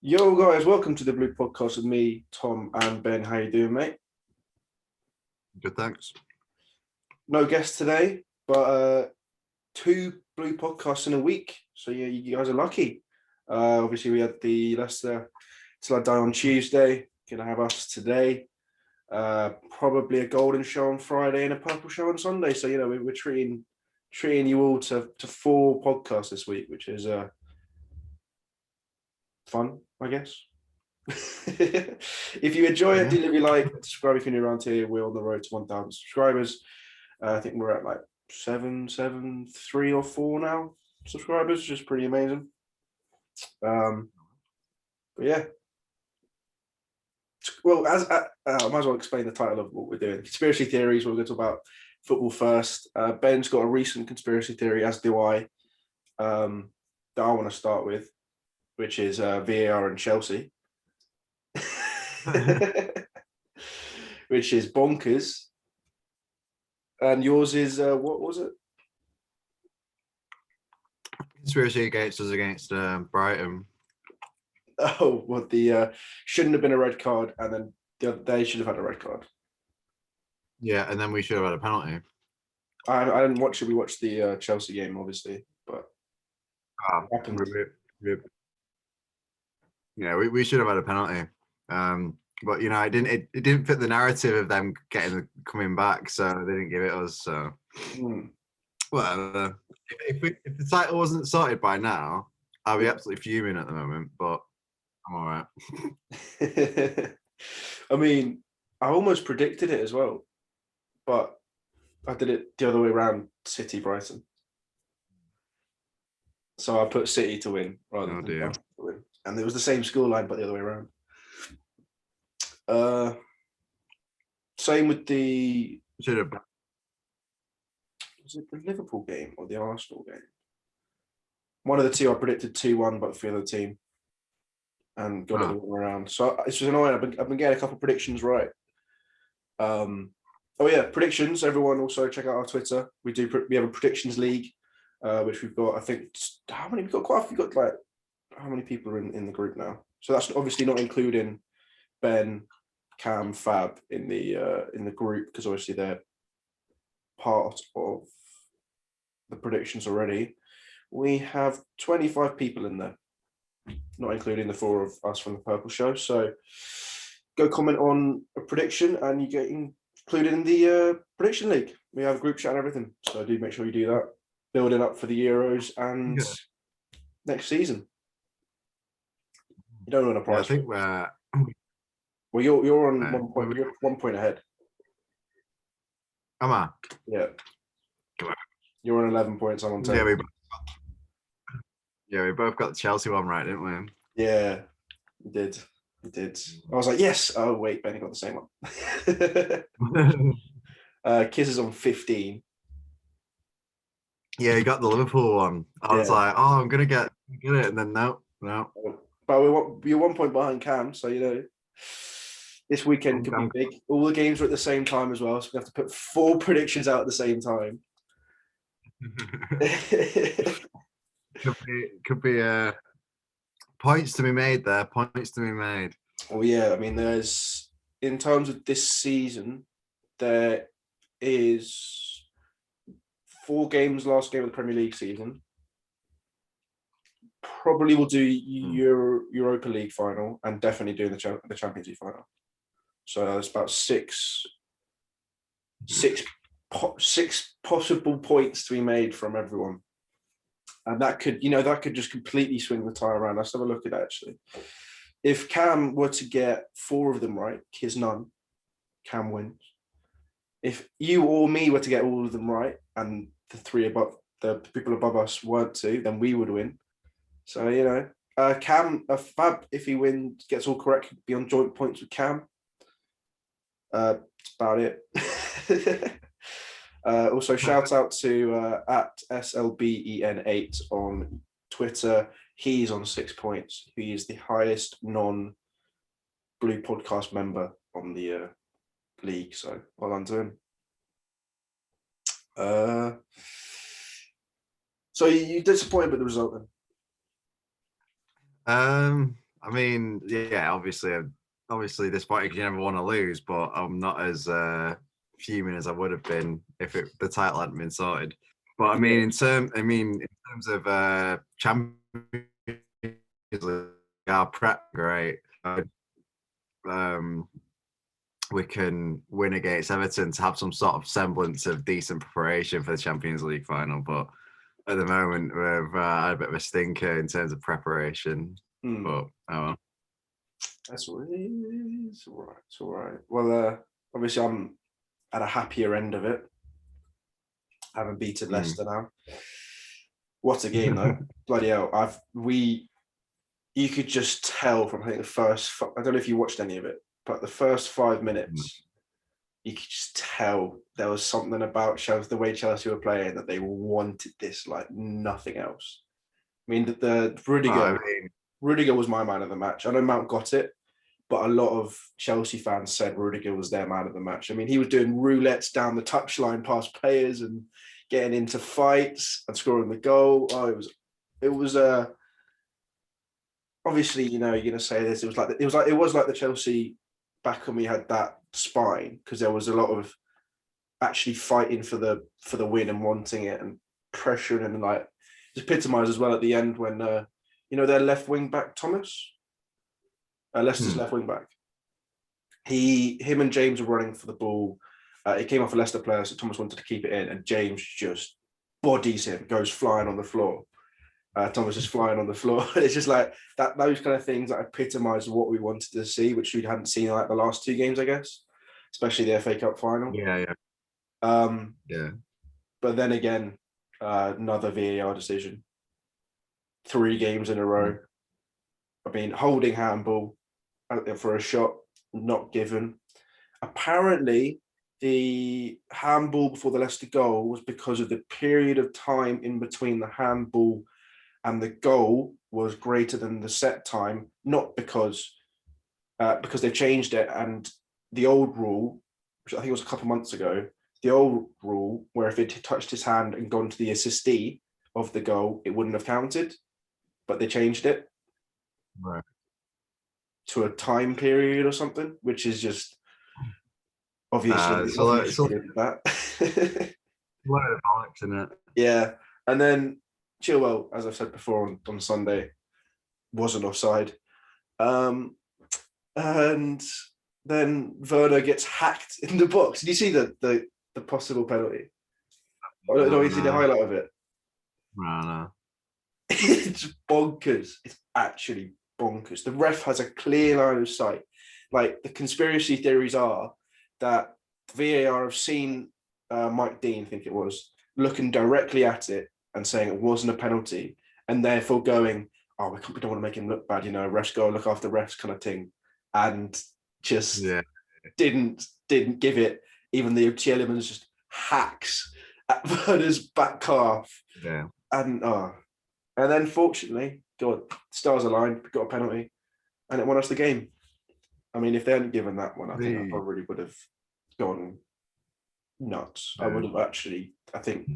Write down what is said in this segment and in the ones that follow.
Yo, guys, welcome to the Blue Podcast with me, Tom, and Ben. How you doing, mate? Good, thanks. No guest today, but two Blue podcasts in a week. So yeah, you guys are lucky. Obviously, we had the Leicester Till I Die on Tuesday. Gonna have us today. Probably a golden show on Friday and a purple show on Sunday. So we're treating you all to four podcasts this week, which is fun, I guess. If you enjoy it, do leave a like, subscribe if you're new around here. We're on the road to 1,000 subscribers. I think we're at like 3 or 4 now subscribers, which is pretty amazing. But yeah, well, as I might as well explain the title of what we're doing. Conspiracy theories. We're going to talk about football first. Ben's got a recent conspiracy theory, as do I, that I want to start with, which is VAR and Chelsea. Which is bonkers. And yours is what was it? Conspiracy against Brighton. Oh, well, the shouldn't have been a red card, and then they should have had a red card. Yeah, and then we should have had a penalty. I didn't watch it. We watched the Chelsea game, obviously, but happened. We should have had a penalty. But it didn't fit the narrative of them coming back, so they didn't give it us. So whatever. If the title wasn't sorted by now, I'd be absolutely fuming at the moment. But I'm all right. I mean, I almost predicted it as well, but I did it the other way around. City Brighton. So I put City to win rather than Brighton to win, and it was the same scoreline, but the other way around. Same with the. Was it the Liverpool game or the Arsenal game? One of the two I predicted 2-1, but for the other team, and got it the way around. So it's just annoying. I've been getting a couple of predictions right. Oh yeah, predictions. Everyone also check out our Twitter. We have a predictions league, which we've got. I think how many we've got? Quite. We've got like how many people are in the group now? So that's obviously not including Ben, Cam, Fab in the group, because obviously they're part of the predictions already. We have 25 people in there, not including the 4 of us from the Purple Show. So go comment on a prediction and you get included in the prediction league. We have a group chat and everything, so do make sure you do that. Building up for the Euros and next season. You don't win a prize. I think we're. Well, you're on 1 point. You're 1 point ahead. Am I? Yeah. You're on 11 points. I'm on 10. We both got the Chelsea one right, didn't we? Yeah, we did. I was like, yes. Oh wait, Benny got the same one. Kiss is on 15. Yeah, he got the Liverpool one. I was like, oh, I'm gonna get it, and then no. But you're 1 point behind Cam, so this weekend could be big. All the games are at the same time as well, so we have to put 4 predictions out at the same time. could be points to be made there. Points to be made. Oh yeah, I mean, there's in terms of this season, there is 4 games. Last game of the Premier League season. Probably will do Europa League final and definitely doing the Champions League final. So there's about six possible points to be made from everyone, and that could just completely swing the tie around. Let's have a look at that actually. If Cam were to get 4 of them right, Kiz none, Cam wins. If you or me were to get all of them right, and the people above us weren't to, then we would win. So Cam, Fab, if he wins, gets all correct, could be on joint points with Cam. That's about it. Also, shout out to at SLBEN8 on Twitter. He's on 6 points. He is the highest non-Blue Podcast member on the league. So well done to him. So you disappointed with the result then? I mean, yeah, obviously disappointed because you never want to lose, but I'm not as fuming as I would have been if the title hadn't been sorted. But I mean, in terms of Champions League, our prep great. We can win against Everton to have some sort of semblance of decent preparation for the Champions League final. But at the moment, we've had a bit of a stinker in terms of preparation. But oh, that's what it is. All right, it's all right. Well, obviously, I'm at a happier end of it, having beaten Leicester now. What a game, though! Bloody hell! You could just tell from I think the first. I don't know if you watched any of it, but the first 5 minutes, you could just tell there was something about Chelsea, the way Chelsea were playing, that they wanted this like nothing else. I mean, the Rudiger. Rudiger was my man of the match. I know Mount got it, but a lot of Chelsea fans said Rudiger was their man of the match. I mean, he was doing roulettes down the touchline past players and getting into fights and scoring the goal. Oh, it was obviously, you know, you're going to say this. It was like the Chelsea back when we had that spine, because there was a lot of actually fighting for the win and wanting it and pressuring, and like it's epitomised as well at the end when you know, their left wing back Thomas, Leicester's left wing back. Him and James were running for the ball. It came off a Leicester player, so Thomas wanted to keep it in, and James just bodies him, goes flying on the floor. Thomas is flying on the floor. It's just like that; those kind of things that epitomise what we wanted to see, which we hadn't seen like the last 2 games, I guess, especially the FA Cup final. Yeah. But then again, another VAR decision. 3 games in a row. I mean, holding handball for a shot, not given. Apparently, the handball before the Leicester goal was because of the period of time in between the handball and the goal was greater than the set time, not because they've changed it. And the old rule, which I think was a couple of months ago, the old rule where if it touched his hand and gone to the assistee of the goal, it wouldn't have counted, but they changed it to a time period or something, which is just obviously that. One of the bollocks, isn't it? Yeah, and then Chilwell, as I've said before on Sunday, wasn't offside, and then Werner gets hacked in the box. Did you see the possible penalty? No, you see the highlight of it. No. It's bonkers. It's actually bonkers. The ref has a clear line of sight. Like, the conspiracy theories are that VAR have seen Mike Dean, I think it was, looking directly at it and saying it wasn't a penalty, and therefore going, oh, we don't want to make him look bad, you know, refs go look after refs kind of thing, and just didn't give it, even though Tielemans just hacks at Werner's back calf. Yeah. And then fortunately, God, stars aligned, got a penalty, and it won us the game. I mean, if they hadn't given that one, I think I probably would have gone nuts. I would have actually, I think,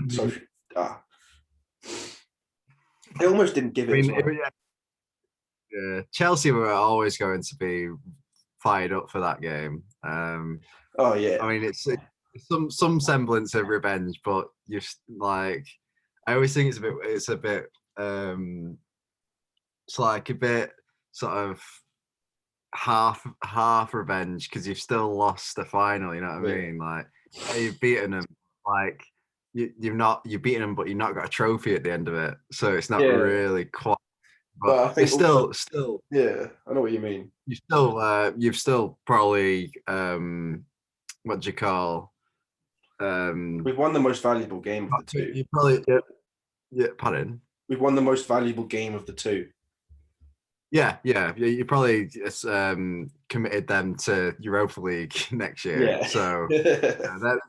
they almost didn't give it. Yeah, Chelsea were always going to be fired up for that game. Oh yeah. I mean, it's some semblance of revenge, but you're like, I always think it's a bit sort of half revenge, because you've still lost the final. You know what I mean? Like, you've beaten them. Like, you've beaten them, but you've not got a trophy at the end of it. So it's not really quite. But I think it's still. Yeah, I know what you mean. You've still probably what do you call? We've won the most valuable game of the 2. You probably pardon. We've won the most valuable game of the 2. Yeah. You probably committed them to Europa League next year. Yeah. So that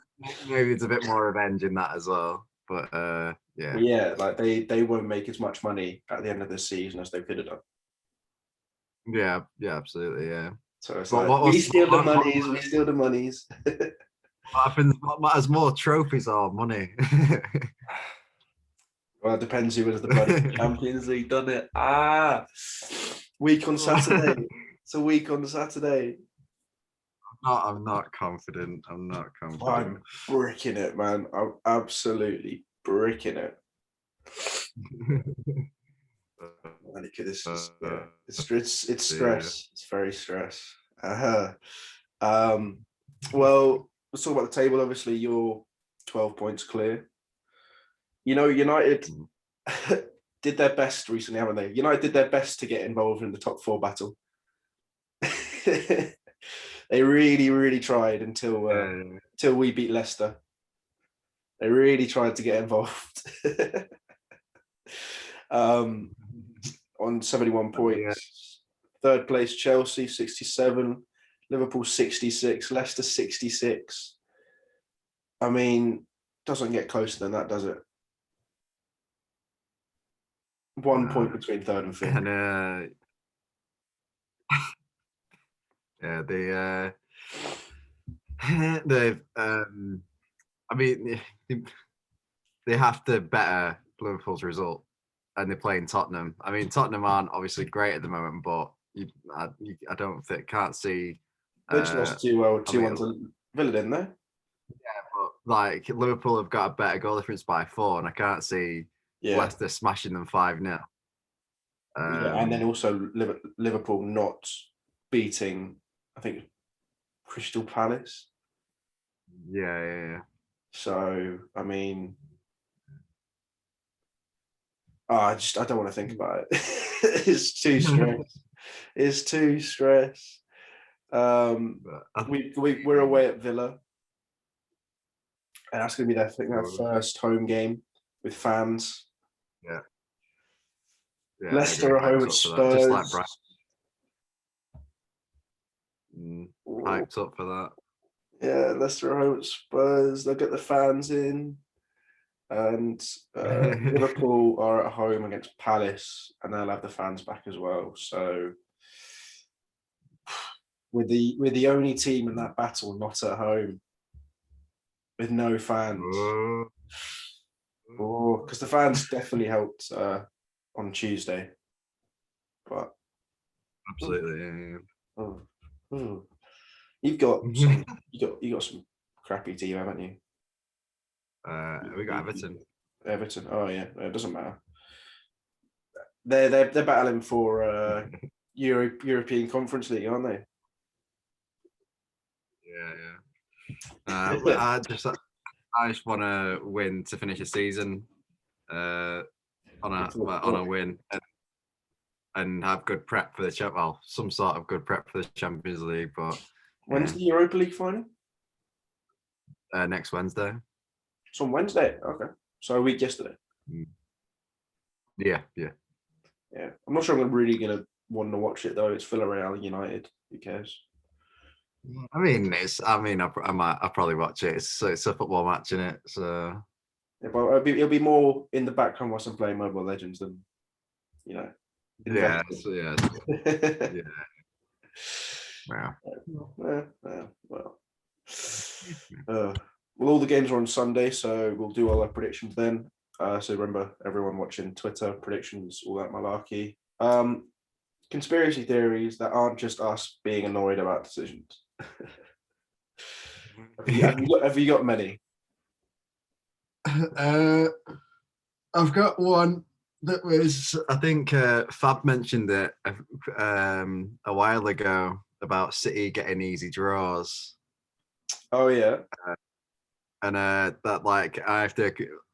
maybe it's a bit more revenge in that as well. But yeah, like they won't make as much money at the end of the season as they could have done. Yeah, absolutely, yeah. So it's we steal the monies. What happens? What matters more, trophies or money? Well, it depends who was the bloody Champions League, doesn't it? Week on Saturday. It's a week on Saturday. I'm not confident. I'm not confident. I'm bricking it, man. I'm absolutely bricking it. It's stress. It's very stress. Well, let's talk about the table. Obviously, you're 12 points clear. You know, United did their best recently, haven't they? United did their best to get involved in the top 4 battle. They really, really tried until we beat Leicester. They really tried to get involved. On 71 points. Third place, Chelsea, 67. Liverpool, 66. Leicester, 66. I mean, doesn't get closer than that, does it? 1 point between third and fifth. And yeah, they've I mean, they have to better Liverpool's result, and they're playing Tottenham. I mean, Tottenham aren't obviously great at the moment, but I don't think, can't see. They just lost 2-1 to Villa, didn't they? Yeah, but like Liverpool have got a better goal difference by 4, and I can't see Leicester smashing them 5-0. And then also Liverpool not beating, I think, Crystal Palace. Yeah. So, I mean, I don't want to think about it. It's too stress. It's too stress. We're away at Villa, and that's going to be their first home game with fans. Yeah. Leicester are home at Spurs. Just like Brighton. Hyped up for that. Yeah, Leicester are home at Spurs. They'll get the fans in. And Liverpool are at home against Palace, and they'll have the fans back as well. So with the only team in that battle not at home, with no fans. Because the fans definitely helped on Tuesday. But absolutely, yeah. You've got some, you got some crappy team, haven't you? We got Everton. Everton. Oh yeah, it doesn't matter. They're battling for European Conference League, aren't they? Yeah. I just want to win to finish the season on a win and have good prep for the some sort of good prep for the Champions League. But when's the Europa League final? Next Wednesday. It's on Wednesday. Okay, so a week yesterday. Yeah. I'm not sure I'm really gonna want to watch it though. It's Villarreal United. Who cares? I mean, I'll probably watch it. It's a football match, isn't it? So yeah, but it'll be more in the background whilst I'm playing Mobile Legends than, you know. Yeah. Well, all the games are on Sunday, so we'll do all our predictions then. So remember, everyone watching Twitter, predictions, all that malarkey. Conspiracy theories that aren't just us being annoyed about decisions. Have you got many? I've got one that was, I think Fab mentioned it a while ago about City getting easy draws. Oh yeah. And that, like, I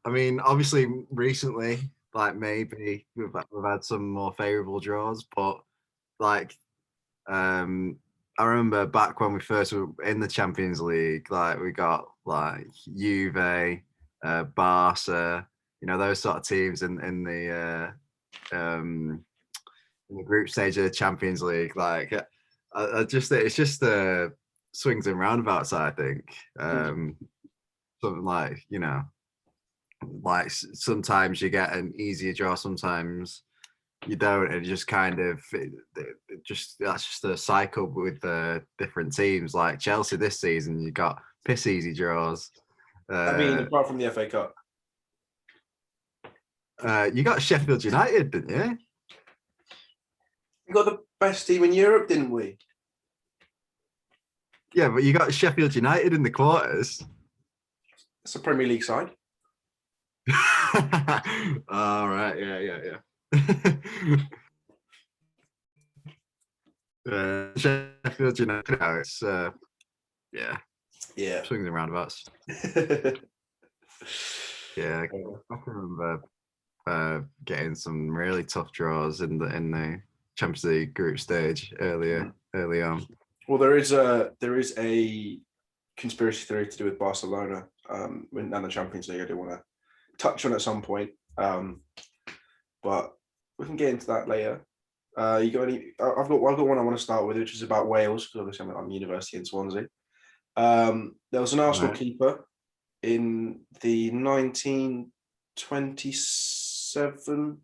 mean, obviously recently, like, maybe we've had some more favourable draws, but like, I remember back when we first were in the Champions League, like, we got like Juve, Barca, you know, those sort of teams in the group stage of the Champions League. Like, it's just swings and roundabouts, I think. Something like, you know, like sometimes you get an easier draw, sometimes you don't, and it just kind of that's just a cycle with different teams. Like Chelsea this season, you got piss easy draws. I mean, apart from the FA Cup, you got Sheffield United, didn't you? We got the best team in Europe, didn't we? Yeah, but you got Sheffield United in the quarters. It's a Premier League side. All right, yeah. Sheffield United. It's yeah, Yeah. swings and roundabouts. Yeah, I can remember getting some really tough draws in the Champions League group stage early on. Well, there is a conspiracy theory to do with Barcelona and the Champions League. I do want to touch on at some point, but we can get into that later. You got any? I've got one I want to start with, which is about Wales, because obviously I'm at university in Swansea. There was an Arsenal keeper in the 1927.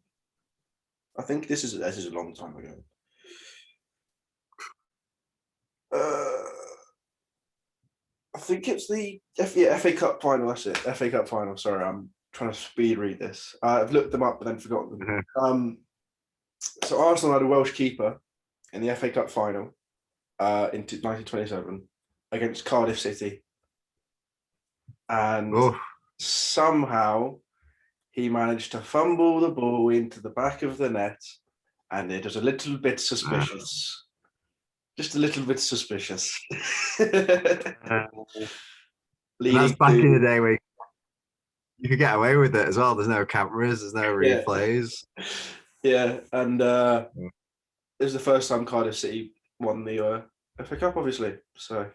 I think this is a long time ago. I think it's the FA Cup final. That's it. FA Cup final. Sorry, I'm trying to speed read this. I've looked them up but then forgotten them. So Arsenal had a Welsh keeper in the FA Cup final in 1927 against Cardiff City, and somehow he managed to fumble the ball into the back of the net, and it was a little bit suspicious. Just a little bit suspicious. That's back in the day where you could get away with it as well. There's no cameras, there's no replays. Yeah, and it was the first time Cardiff City won the FA Cup, obviously. So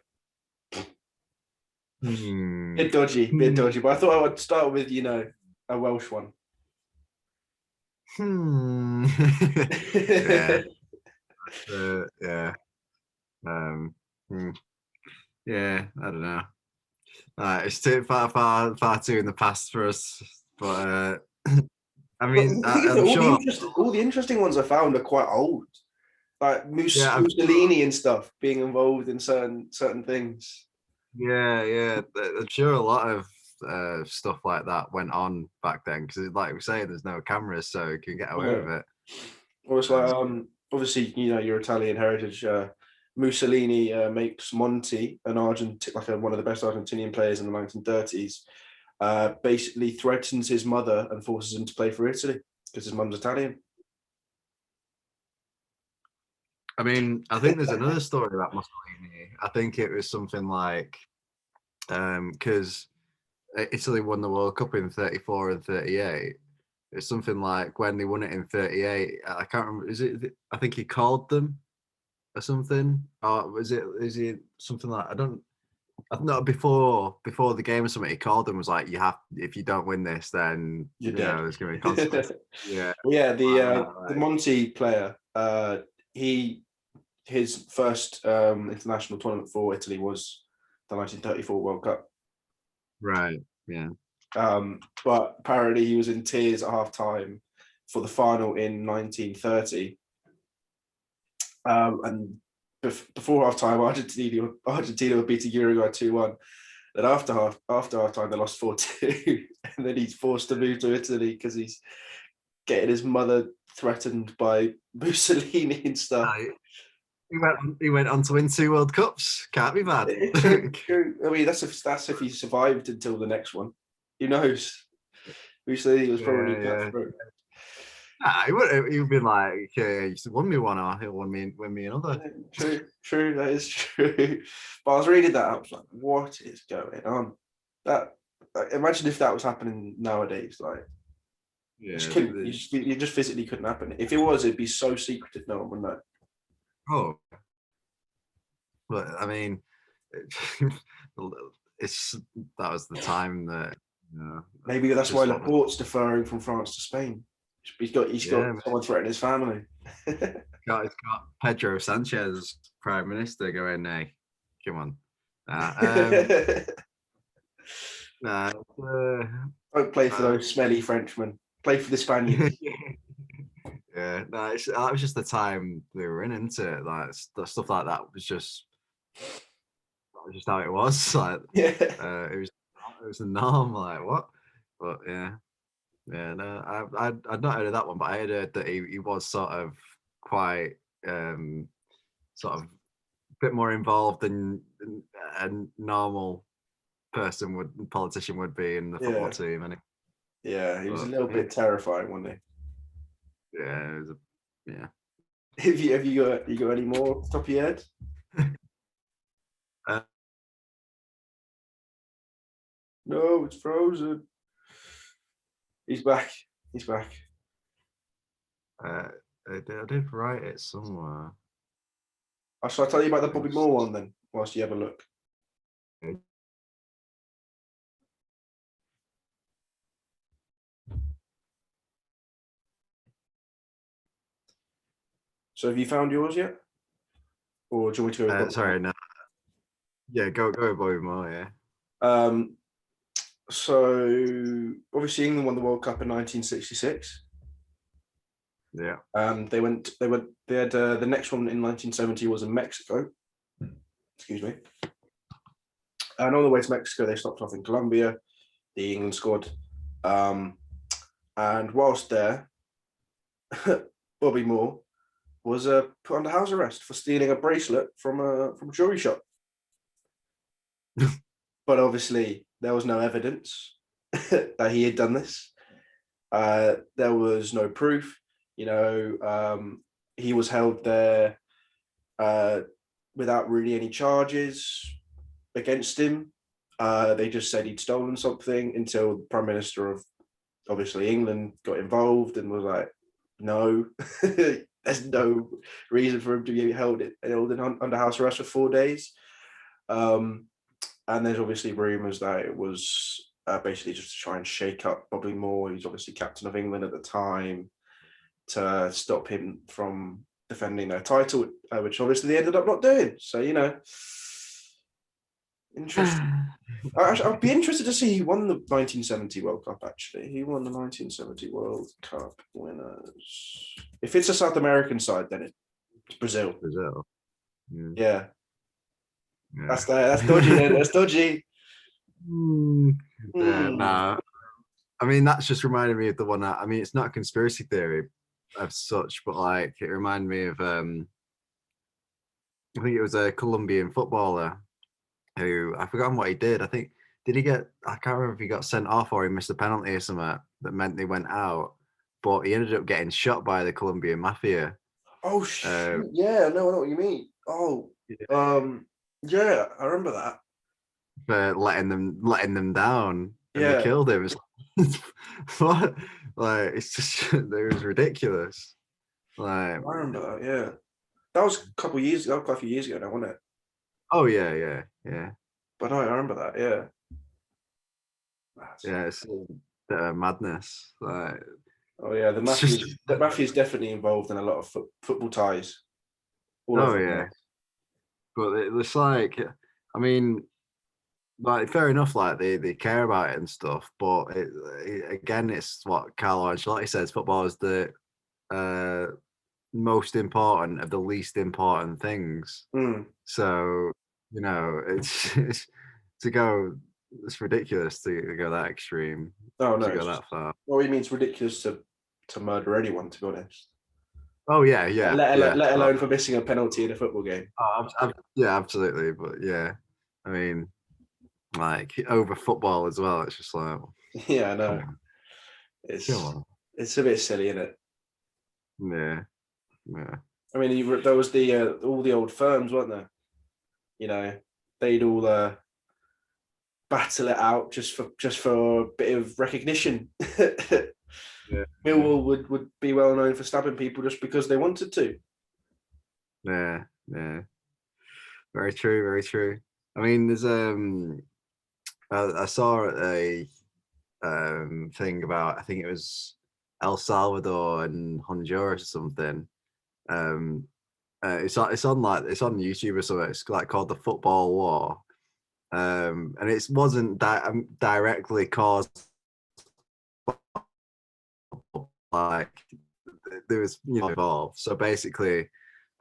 bit dodgy. But I thought I would start with a Welsh one. Yeah. Yeah, I don't know. It's too far too in the past for us. But I mean, I'm sure all the interesting ones I found are quite old, like Mussolini and stuff being involved in certain things. Yeah. I'm sure a lot of stuff like that went on back then because, like we say, there's no cameras, so you can get away with it. Well, it's like obviously your Italian heritage. Mussolini makes Monti an one of the best Argentinian players in the 1930s. Basically threatens his mother and forces him to play for Italy because his mum's Italian. I mean, I think there's another story about Mussolini. I think it was something like because Italy won the World Cup in 34 and 38. It's something like when they won it in 38. I can't remember. I think he called them or something. Or is it something like I don't know, before the game or something, he called them, was like, if you don't win this, then you're dead. There's gonna be consequences. Yeah. Well, yeah, the Monti player, his first international tournament for Italy was the 1934 World Cup. Right. Yeah. But apparently he was in tears at half time for the final in 1930. And before half time, Argentina were beating Uruguay 2-1. Then after half time, they lost 4-2. And then he's forced to move to Italy because he's getting his mother threatened by Mussolini and stuff. He went on to win 2 World Cups. Can't be bad. True. I mean, that's if he survived until the next one. Who knows? Mussolini was probably cutthroat. He would be like, you won me one, or he'll win me another. True. That is true. But I was reading that, I was like, what is going on? Imagine if that was happening nowadays. Like, you just physically couldn't happen. If it was, it'd be so secretive, no one would know. Oh, but I mean, that was the time that. Maybe that's why Laporte's deferring from France to Spain. He's got someone threatening his family. He's got Pedro Sanchez, Prime Minister, going, "Hey, come on." Don't play for those smelly Frenchmen. Play for the Spaniards. Yeah, no, that was just the time we were in, isn't it? Like stuff like that was just how it was. Like, it was the norm. Like, what? But yeah, no, I'd not heard of that one, but I heard that he was sort of quite sort of a bit more involved than a normal politician would be in the football Yeah. team. And Yeah, he was a little yeah, bit terrifying, wasn't yeah, it was yeah. he? Have you got any more off the top of your head? Uh, No, it's frozen. He's back. He's back. I did write it somewhere. Shall I tell you about the Bobby Moore one then, whilst you have a look? So have you found yours yet? Or do you want me to go with Bobby Sorry, Moore? no. Yeah, go with Bobby Moore. Yeah. So obviously England won the World Cup in 1966. Yeah. They had the next one in 1970 was in Mexico. Excuse me. And on the way to Mexico, they stopped off in Colombia, the England squad. And whilst there, Bobby Moore was put under house arrest for stealing a bracelet from a jewelry shop. But obviously, there was no evidence that he had done this. There was no proof. He was held there without really any charges against him. They just said he'd stolen something until the Prime Minister of obviously England got involved and was like, no, there's no reason for him to be held under house arrest for 4 days. And there's obviously rumours that it was basically just to try and shake up Bobby Moore, who's obviously captain of England at the time, to stop him from defending their title, which obviously they ended up not doing. So, interesting. I'd be interested to see who won the 1970 World Cup, actually. Who won the 1970 World Cup winners? If it's a South American side, then it's Brazil. Brazil. Yeah. That's dodgy then. That's dodgy. Yeah, nah. I mean, that's just reminded me of the one that, I mean, it's not a conspiracy theory of such, but like it reminded me of I think it was a Colombian footballer who I've forgotten what he did. I think I can't remember if he got sent off or he missed a penalty or something that meant they went out, but he ended up getting shot by the Colombian mafia. Oh shit. Yeah, no, I know what you mean. Oh, yeah, I remember that. For letting them down, and Yeah. they killed him. What? Like, it's just it was ridiculous. Like, I remember that. Yeah, that was a couple of years. That was quite a few years ago now, wasn't it? oh yeah. But no, I remember that. Yeah. Yeah, it's madness. Like, oh yeah, the mafia is definitely involved in a lot of football ties. Oh yeah, but it's like, I mean, like fair enough, like they care about it and stuff, but again, it's what Carlo Ancelotti says: football is the most important of the least important things. So it's to go. It's ridiculous to go that extreme. Oh no, to go that far. Well, it means ridiculous to murder anyone, to be honest. Oh yeah. Let alone for missing a penalty in a football game. Yeah, absolutely. But yeah, I mean, like over football as well. It's just like, yeah, I know. It's a bit silly, isn't it? Yeah. I mean, there was all the old firms, weren't there? They'd all battle it out just for a bit of recognition. Yeah. Millwall would be well known for stabbing people just because they wanted to. Yeah. Very true. I mean, there's I saw a thing about, I think it was El Salvador and Honduras or something. It's on YouTube or something. It's like called the Football War. And it wasn't directly caused, like there was involved. So basically,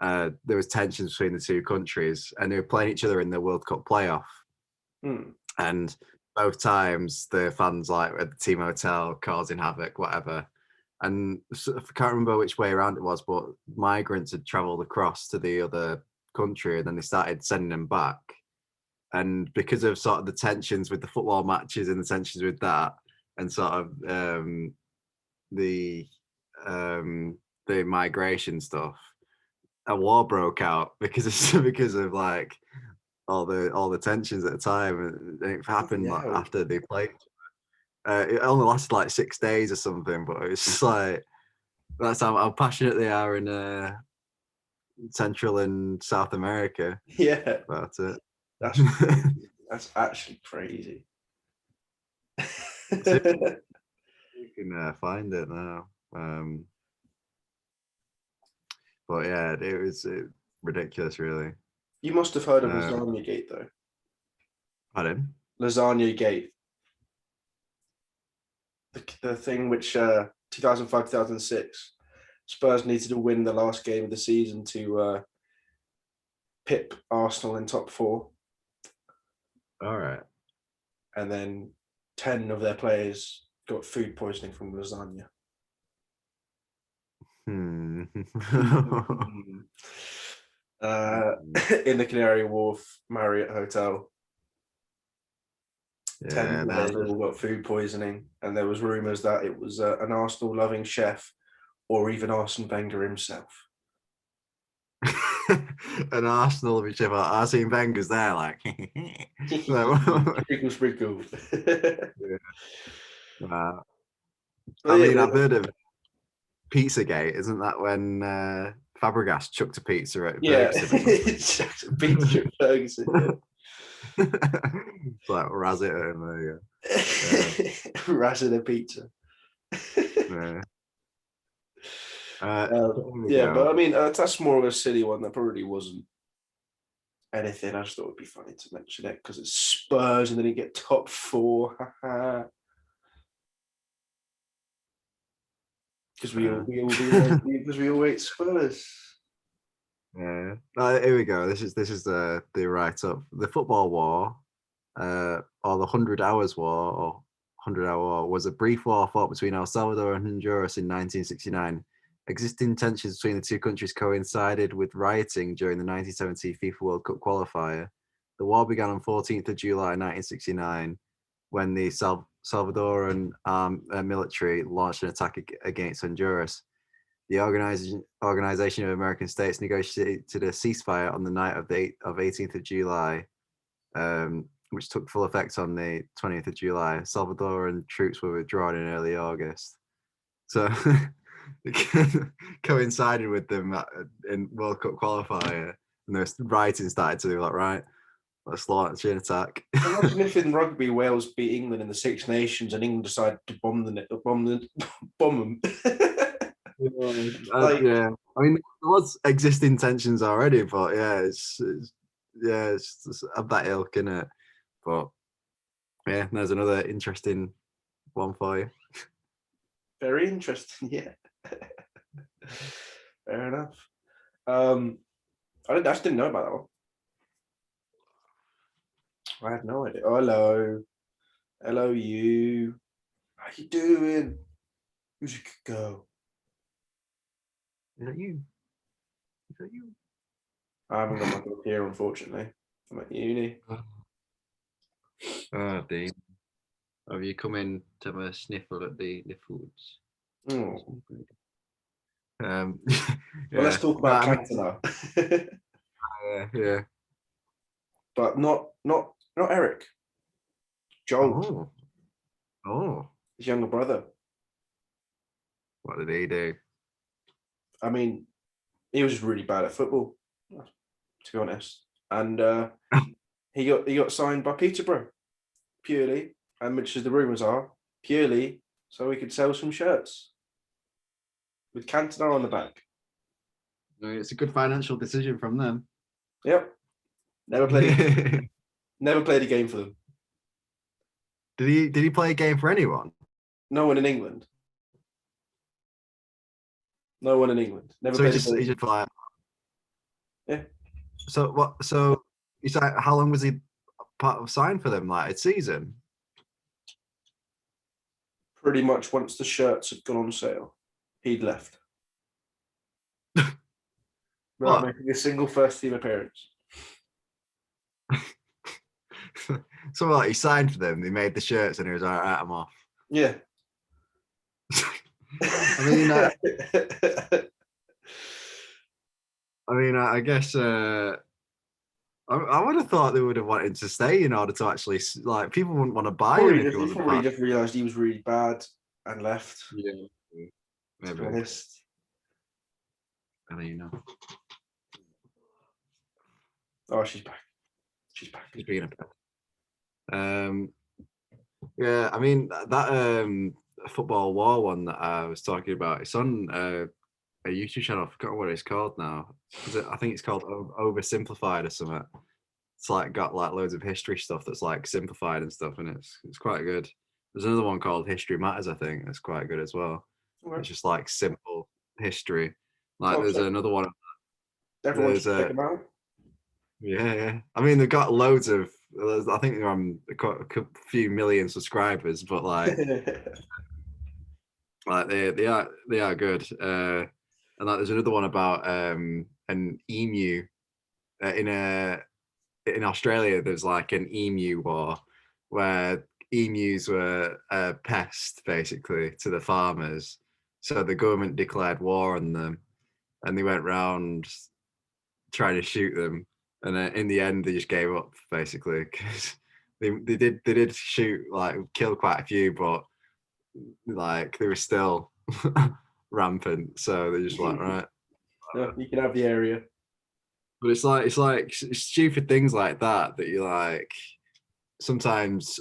there was tensions between the two countries, and they were playing each other in the World Cup playoff. And both times the fans like at the team hotel causing havoc, whatever. and I can't remember which way around it was, but migrants had travelled across to the other country, and then they started sending them back. And because of sort of the tensions with the football matches and the tensions with that, and sort of the migration stuff, a war broke out because of like all the tensions at the time, and it happened like, Yeah. after they played. It only lasted like 6 days or something, but it was just like that's how passionate they are in Central and South America Yeah. about it. That's that's actually crazy. See you can find it now. But yeah, it was ridiculous, really. You must have heard of Um, Lasagna Gate, though. Pardon? Lasagna Gate, the thing which 2005 2006 Spurs needed to win the last game of the season to pip Arsenal in top four, All right. and then 10 of their players got food poisoning from lasagna. Hmm. In the Canary Wharf Marriott Hotel. 10 Yeah, players all got food poisoning, and there was rumours that it was an Arsenal-loving chef or even Arsene Wenger himself. an Arsenal of each other. Arsene Wenger's there, like. Sprinkle, sprinkle. Wow. But I yeah, mean, I've heard of Pizzagate. Isn't that when Fabregas chucked a pizza at yeah, Ferguson? pizza at Ferguson. Yeah. It's like razz it at him. There you go. Razzing a pizza. Yeah. Yeah, but I mean, that's more of a silly one. That probably wasn't anything. I just thought it'd be funny to mention it because it's Spurs and then you get top four. Because we all hate Spurs. Yeah. Here we go. This is the write up. The football war, or the 100 Hours War, or 100-Hour War, was a brief war fought between El Salvador and Honduras in 1969. Existing tensions between the two countries coincided with rioting during the 1970 FIFA World Cup qualifier. The war began on 14th of July 1969 when the Salvadoran military launched an attack against Honduras. The Organization of American States negotiated a ceasefire on the night of 18th of July, which took full effect on the 20th of July. Salvadoran troops were withdrawn in early August. So it coincided with them in World Cup qualifier, and the writing started to do like, right, let's launch an attack. Imagine if in rugby Wales beat England in the Six Nations and England decided to bomb them. Yeah, I mean, there was existing tensions already, but yeah, it's just of that ilk, innit? But yeah, there's another interesting one for you. Very interesting, yeah. Fair enough. I just didn't know about that one. I had no idea. Oh, hello, you. How you doing? Who's a good girl? Is that you? Is that you? I haven't got my book here, unfortunately. I'm at uni. Oh, Dean. Have you come in to have a sniffle at the foods? Oh. Yeah. Well, let's talk about Cantona. Yeah. But not Eric. Joel. Oh. His younger brother. What did he do? I mean, he was really bad at football, to be honest. And he got signed by Peterborough purely, and which is the rumours are, purely so he could sell some shirts with Cantona on the back. It's a good financial decision from them. Yep. Never played a game for them. Did he play a game for anyone? No one in England. Never So played he just played. Yeah. So what? So you said, how long was he part of signed for them? Like a season? Pretty much once the shirts had gone on sale. he'd left without What? making a single first team appearance. So what? He signed for them. They made the shirts, and he was all right. I'm off. Yeah. I mean, I guess I would have thought they would have wanted to stay in order to actually like people wouldn't want to buy him if he he wasn't probably part. just realised he was really bad and left. Yeah, To maybe. be honest. I mean, you know, Oh, she's back. She's back. he's being a pet. Yeah, I mean that football war one that I was talking about. It's on a YouTube channel. I forgot what it's called now. I think it's called Oversimplified or something. It's like got like loads of history stuff that's like simplified and stuff, and it's quite good. There's another one called History Matters, I think. That's quite good as well. Okay. It's just like simple history. Like there's Okay. another one. Everyone There's should check him out. yeah. I mean, they've got loads of. I think they're on a few million subscribers, but like they are good. And like there's another one about an emu in Australia. There's like an emu war where emus were a pest basically to the farmers, so the government declared war on them, and they went round trying to shoot them, and in the end they just gave up basically because they did shoot, like kill quite a few, but like they were still rampant, so they just like right. Yeah, you can have the area. But it's like stupid things like that that you like. Sometimes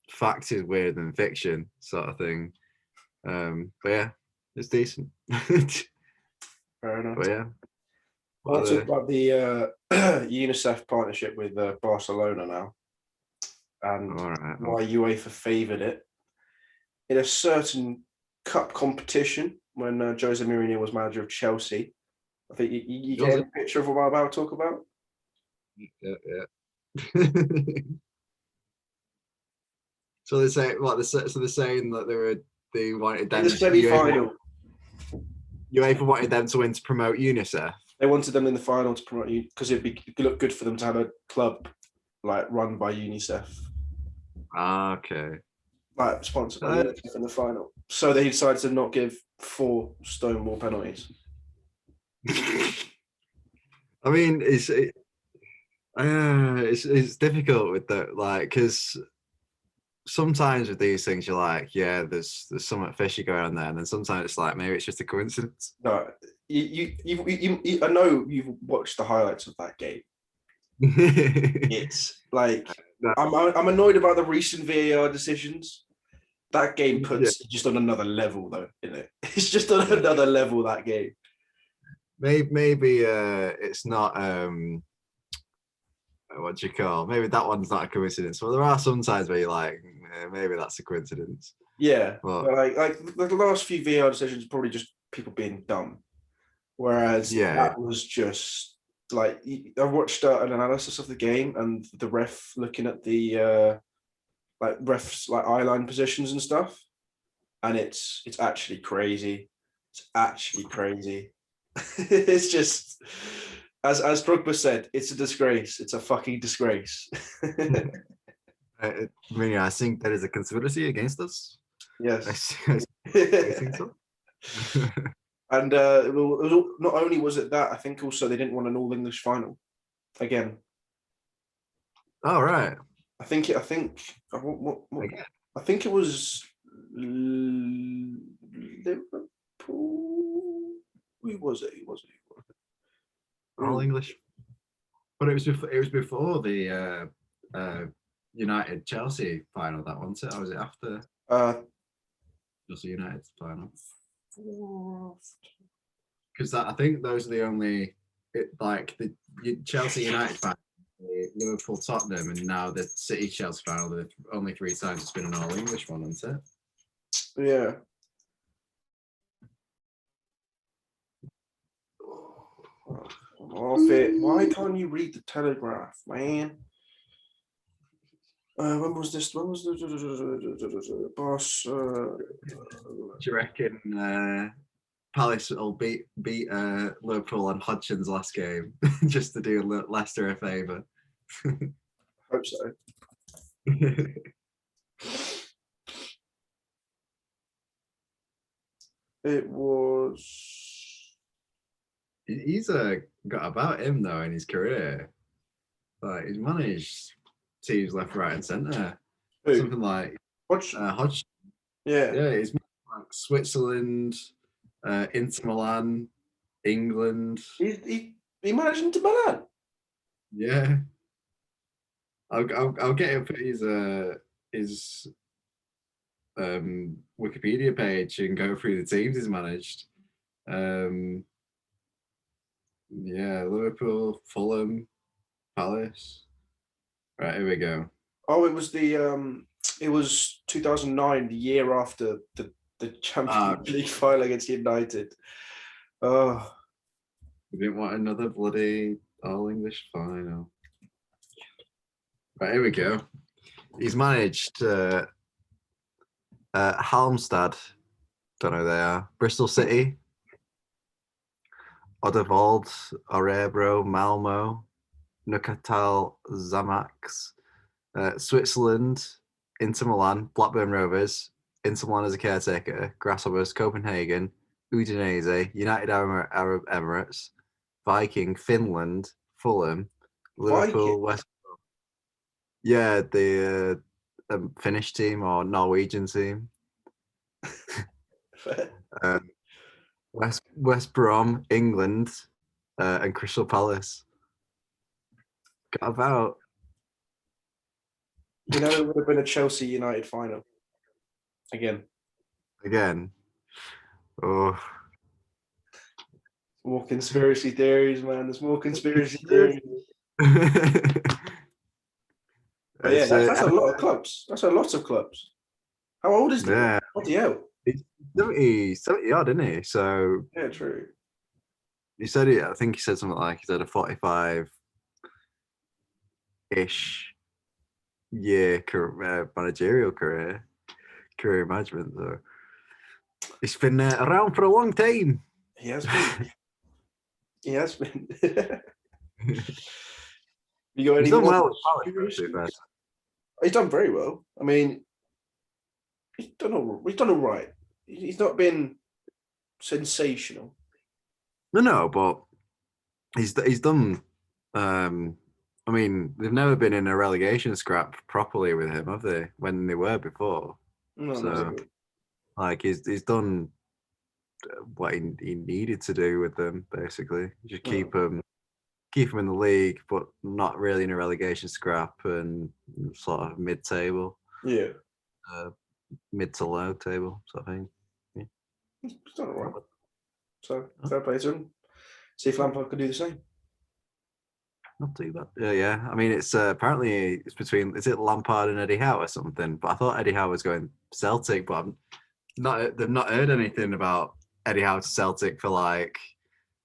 fact is weirder than fiction, sort of thing. But yeah, it's decent. Fair enough. But yeah, Let's talk about the UNICEF partnership with Barcelona now, and all right. why UEFA favoured it in a certain cup competition when Jose Mourinho was manager of Chelsea. I think you get a picture of what I'm about to talk about. Yeah. So they say what? So they're saying that they wanted them In the semi-final. UEFA wanted them to win to promote UNICEF. They wanted them in the final to promote you because it'd look good for them to have a club like run by UNICEF. Okay. Like sponsored by UNICEF in the final. So they decided to not give 4 Stonewall penalties. I mean, it's difficult with that, like, because sometimes with these things you're like, yeah, there's something fishy going on there, and then sometimes it's like maybe it's just a coincidence. No, you I know you've watched the highlights of that game. It's like I'm annoyed about the recent VAR decisions. That game puts it just on another level, though, isn't it? It's just on another level, that game. Maybe it's not what do you call? Maybe that one's not a coincidence. Well, there are some times where you're like, maybe that's a coincidence. Yeah, but like the last few VAR decisions, probably just people being dumb. Whereas that was just like I watched an analysis of the game and the ref looking at the like refs like eye line positions and stuff, and it's actually crazy. It's actually crazy. It's just as Drogba said, it's a disgrace. It's a fucking disgrace. I mean, I think there is a conspiracy against us. Yes. I think so. And it was, not only was it that, I think also they didn't want an all English final again. Oh right. I think it was Liverpool. Who was it? All English. But it was before the United Chelsea final, that one. Or was it after Chelsea United final? Because I think those are the only like the Chelsea United final, the Liverpool Tottenham, and now the City Chelsea final. The only 3 times it's been an all English one, isn't it? Yeah. Off it. Why can't you read the Telegraph, man? When was this? When was the boss? Do you reckon Palace will beat Liverpool on Hodgson's last game just to do Leicester a favour. Hope so. It was. He's got about him though in his career. Like he's managed teams left, right, and centre. Who? Something like Hodgson. Hodgson. Yeah. Yeah, he's like Switzerland, Inter Milan, England. He managed Inter Milan. Yeah, I'll get him his Wikipedia page and go through the teams he's managed. Yeah, Liverpool, Fulham, Palace. Right, here we go. Oh, it was 2009, the year after the Champions League final against United. Oh, we didn't want another bloody all English final. Right, here we go. He's managed Halmstad, don't know who they are. Bristol City, Oddervold, Orebro, Malmo, Nukatal Zamax, Switzerland, Inter Milan, Blackburn Rovers, Inter Milan as a caretaker, Grasshoppers, Copenhagen, Udinese, United Arab Emirates, Viking, Finland, Fulham, Liverpool, Viking? West. Yeah, the Finnish team or Norwegian team. West Brom, England, and Crystal Palace. Got about. You know, it would have been a Chelsea United final. Again. Oh. More conspiracy theories, man. There's more conspiracy theories. But yeah, that's a lot of clubs. That's a lot of clubs. How old is he? Yeah. Bloody hell. He's 70 odd, isn't he? So yeah, true. He said it. I think he said something like he's had a 45-ish year managerial career management. So he's been around for a long time. He has been. He has been. You got any He's done more? well with Palace. He's done very well. I mean, he's done all right. He's not been sensational. No, but he's done. I mean, they've never been in a relegation scrap properly with him, have they? When they were before. No, so, like, he's done what he needed to do with them, basically. Just keep him in the league, but not really in a relegation scrap and sort of mid-table. Yeah. Mid to low table sort of thing. Yeah. He's done all right. So fair play to him. See if Lampard can do the same. Not too bad. Yeah. I mean, it's apparently it's between, is it Lampard and Eddie Howe or something? But I thought Eddie Howe was going Celtic, but they've not heard anything about Eddie Howe to Celtic for like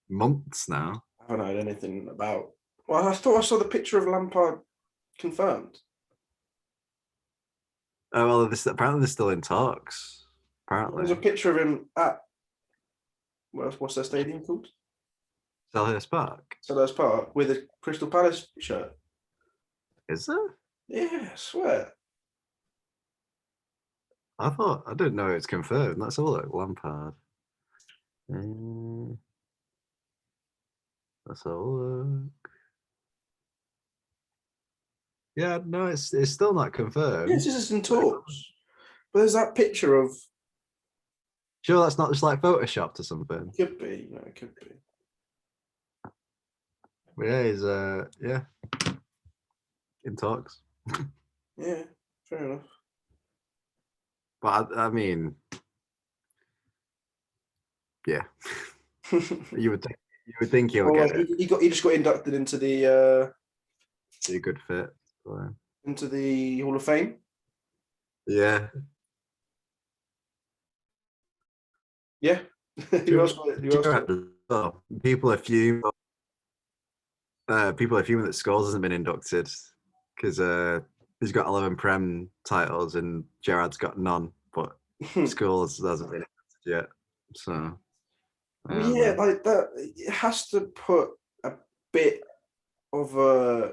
months now. I haven't heard anything about. Well, I thought I saw the picture of Lampard confirmed. Oh well, apparently they're still in talks. Apparently, there's a picture of him at what's their stadium called? Selhurst Park. Selhurst Park with a Crystal Palace shirt. Is there? Yeah, I swear. I didn't know it's confirmed. Let's have a look. Lampard. Let's have a look. Yeah, no, it's still not confirmed. Yeah, it's just in talks. But there's that picture of. Sure, that's not just like photoshopped or something. Could be, it could be. But yeah, he's in talks. Yeah, fair enough. But I mean, yeah, you would think he'll get it. He just got inducted into the. Be a good fit. Into the Hall of Fame. Yeah. Yeah. People are fuming. People are fuming that Scholes hasn't been inducted because he's got 11 Prem titles and Gerrard's got none, but Scholes hasn't been inducted yet. So Yeah, like that. It has to put a bit of a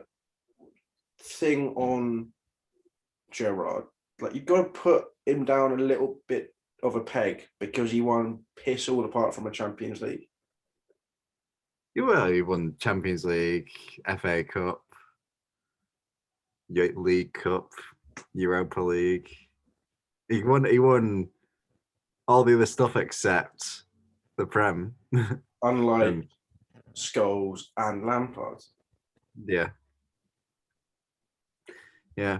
thing on Gerrard. Like you've got to put him down a little bit of a peg because he won piss all apart from a Champions League. He won Champions League, FA Cup, League Cup, Europa League. He won all the other stuff except the Prem. Unlike And Scholes and Lampard. yeah. Yeah.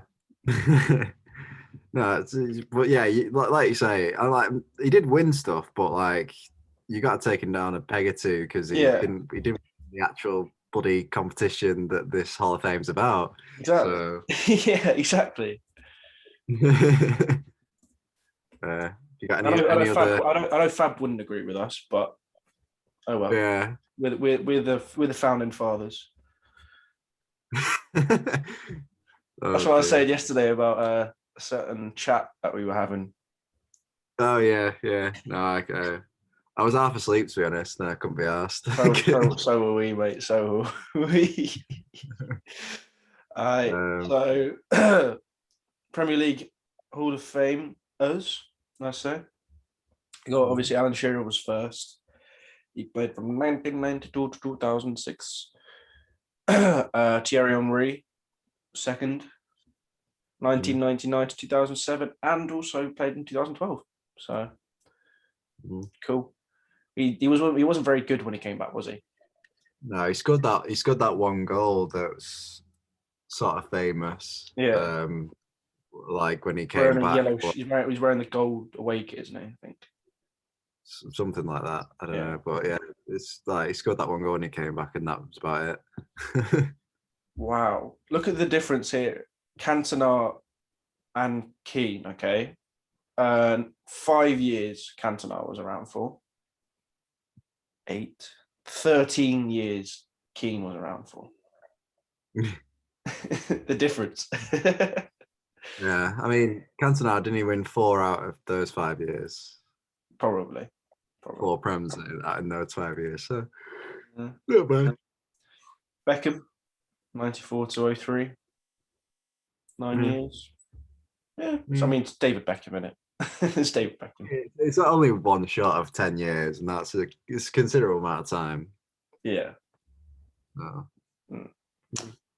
No, but yeah, like you say, I like he did win stuff, but like you got to take him down a peg or two because he Yeah. didn't win the actual bloody competition that this Hall of Fame's about. Exactly. So Yeah, exactly. You got I know, any other? I know Fab wouldn't agree with us, but oh well. Yeah. We're the founding fathers. That's what I was saying yesterday about a certain chat that we were having. Oh yeah. No, I was half asleep to be honest, and I couldn't be asked. So were we, mate. So were we. So Premier League Hall of Fame us, I say. Obviously, Alan Shearer was first. He played from 1992 to 2006. Thierry Henry, second. 1999 to 2007, and also played in 2012. So cool. He wasn't very good when he came back, was he? No, he scored that one goal that was sort of famous. Yeah. Like when he came back. He's wearing the gold away kit, isn't he? I think. Something like that. I don't know, but yeah, it's like he scored that one goal when he came back, and that was about it. Wow, look at the difference here. Cantona and Keane. Okay, 5 years Cantona was around for. 13 years Keane was around for. The difference. Yeah, I mean, Cantona didn't he win 4 out of those 5 years? Probably. 4 Prems in those 5 years. So, yeah, man. Beckham, 94 to 03. 9 years. Yeah, so, I mean, it's David Beckham, isn't it? It's David Beckham. It's only one shot of 10 years, and it's a considerable amount of time. Yeah. Oh.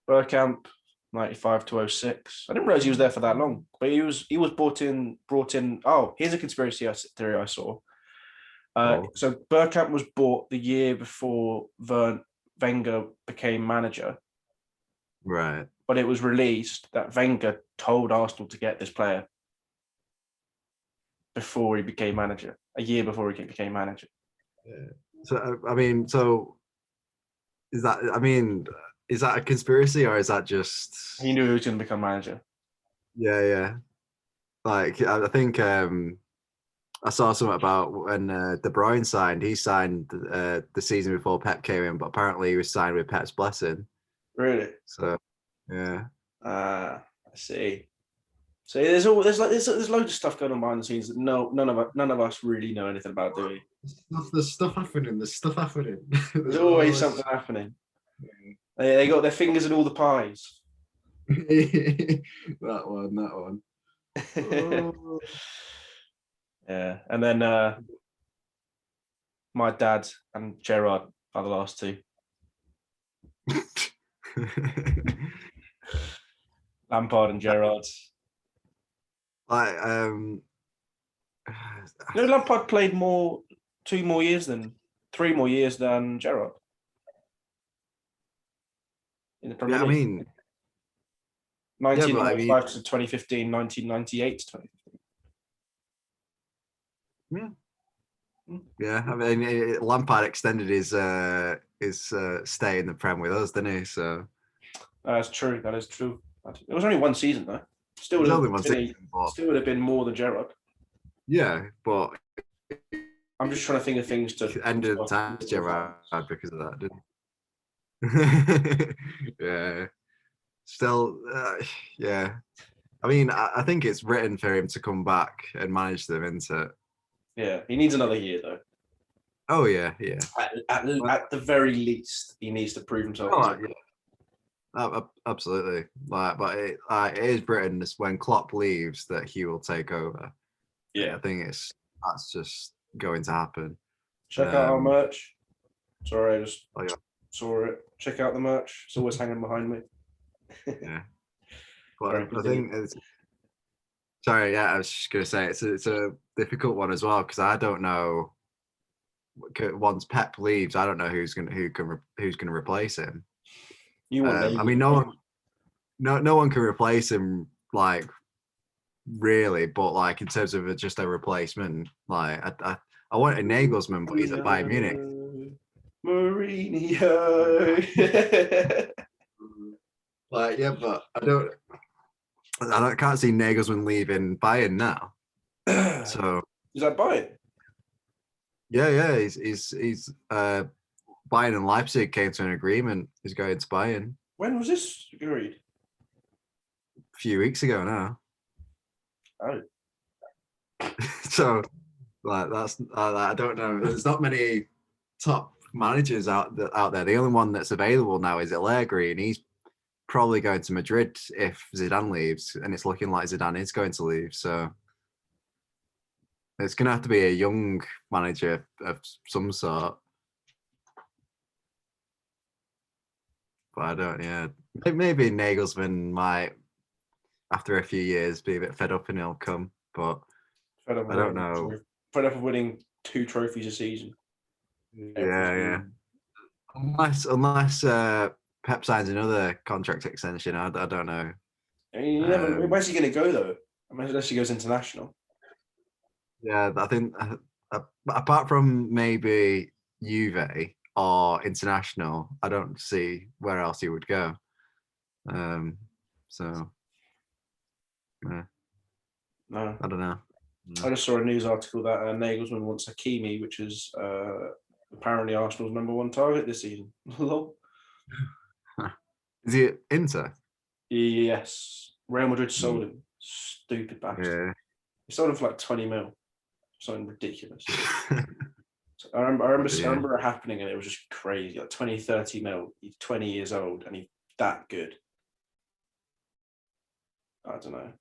Bergkamp, 95 to 06. I didn't realize he was there for that long, but he was brought in. Oh, here's a conspiracy theory I saw. So Bergkamp was bought the year before Wenger became manager. Right. But it was released that Wenger told Arsenal to get this player before he became manager, a year before he became manager. Yeah. So, I mean, is that a conspiracy or is that just... He knew he was going to become manager. Yeah. Like, I think I saw something about when De Bruyne signed. He signed the season before Pep came in, but apparently he was signed with Pep's blessing. Really? So, yeah. I see. So there's loads of stuff going on behind the scenes that none of us really know anything about, do we? There's stuff happening. There's always something happening. They got their fingers in all the pies. that one. Oh. Yeah, and then my dad and Gerrard are the last two. Lampard and Gerrard. Lampard played 3 more years than Gerrard in the Premier League. I mean, 1995 to 2015, 1998 to 2015. Yeah. I mean, Lampard extended his stay in the Prem with us, didn't he? So that's true. That is true. It was only one season though. Still would have been more than Gerrard. Yeah, but I'm just trying to think of things to end of the time Gerrard because of that, didn't he? Yeah. Still, yeah. I mean, I think it's written for him to come back and manage them, isn't it? Yeah, he needs another year though. Oh yeah, yeah. At the very least, he needs to prove himself. Oh, yeah. Absolutely. It is Britain. It's when Klopp leaves that he will take over. Yeah. I think that's just going to happen. Check out our merch. Sorry, I just Oh, yeah. saw it. Check out the merch. It's always hanging behind me. Yeah. But Sorry, I think it's. Sorry, yeah, I was just gonna say it's a difficult one as well because I don't know. Once Pep leaves, I don't know who's gonna replace him. You want I mean, no one can replace him, like, really, but like in terms of just a replacement, like I want a Nagelsmann, but he's at Bayern Munich. Mourinho. Like, yeah, but I can't see Nagelsmann leaving Bayern now. So Is that Bayern? yeah, he's Bayern and Leipzig came to an agreement. He's going to Bayern When was this agreed? a few weeks ago now. Oh. So, like, that's I don't know. There's not many top managers out there. The only one that's available now is Allegri, and he's probably going to Madrid if Zidane leaves, and it's looking like Zidane is going to leave. So it's going to have to be a young manager of some sort. But I don't. Yeah, maybe Nagelsmann might, after a few years, be a bit fed up and he'll come. But I don't know. Fed up of winning 2 trophies a season. Yeah. Unless Pep signs another contract extension, I don't know. I mean, you never. Where's he going to go though? Unless he goes international. Yeah, I think apart from maybe Juve or international, I don't see where else he would go. So yeah, No, I don't know. I just saw a news article that Nagelsmann wants Hakimi, which is apparently Arsenal's #1 target this season. Is he at Inter? Yes, Real Madrid sold him. Stupid bastard. Yeah. He sold him for like 20 mil. Something ridiculous. So I remember it happening and it was just crazy. Like 20, 30 mil. He's 20 years old and he's that good. I don't know.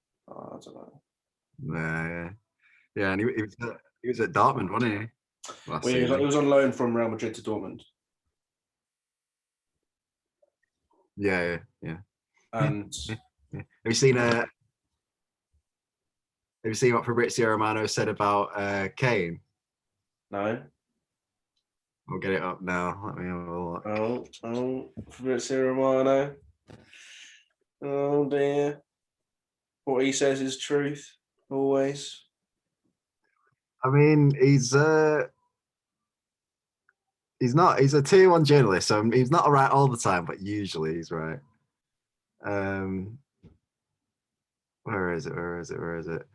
Yeah, and he was at Dortmund, wasn't he? Well, he was on loan from Real Madrid to Dortmund. Yeah. And have you seen what Fabrizio Romano said about Kane? No. I'll get it up now. Let me have a look. Oh, Fabrizio Romano. Oh dear. What he says is truth, always. I mean, he's a tier 1 journalist, so he's not right all the time, but usually he's right. Where is it?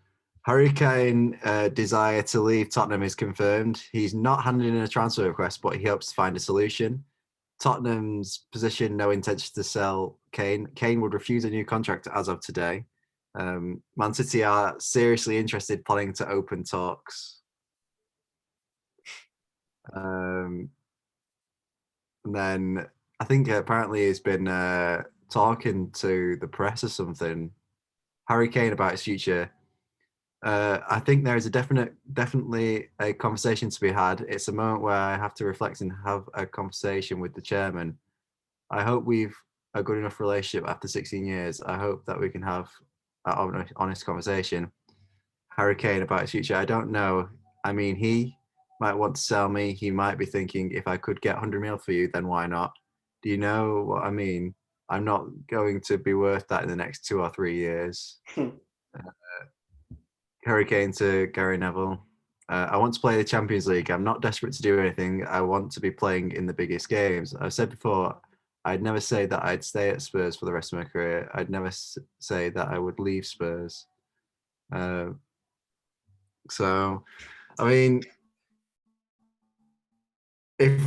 Harry Kane desire to leave Tottenham is confirmed. He's not handing in a transfer request, but he hopes to find a solution. Tottenham's position, no intention to sell Kane. Kane would refuse a new contract as of today. Man City are seriously interested, planning to open talks. And then I think apparently he's been talking to the press or something. Harry Kane about his future. I think there is definitely a conversation to be had. It's a moment where I have to reflect and have a conversation with the chairman. I hope we've a good enough relationship after 16 years. I hope that we can have an honest conversation. Harry Kane about his future. I don't know. I mean, he might want to sell me. He might be thinking, if I could get 100 mil for you, then why not? Do you know what I mean? I'm not going to be worth that in the next 2 or 3 years. Harry Kane to Gary Neville. I want to play the Champions League. I'm not desperate to do anything. I want to be playing in the biggest games. I've said before, I'd never say that I'd stay at Spurs for the rest of my career. I'd never say that I would leave Spurs. So, I mean, if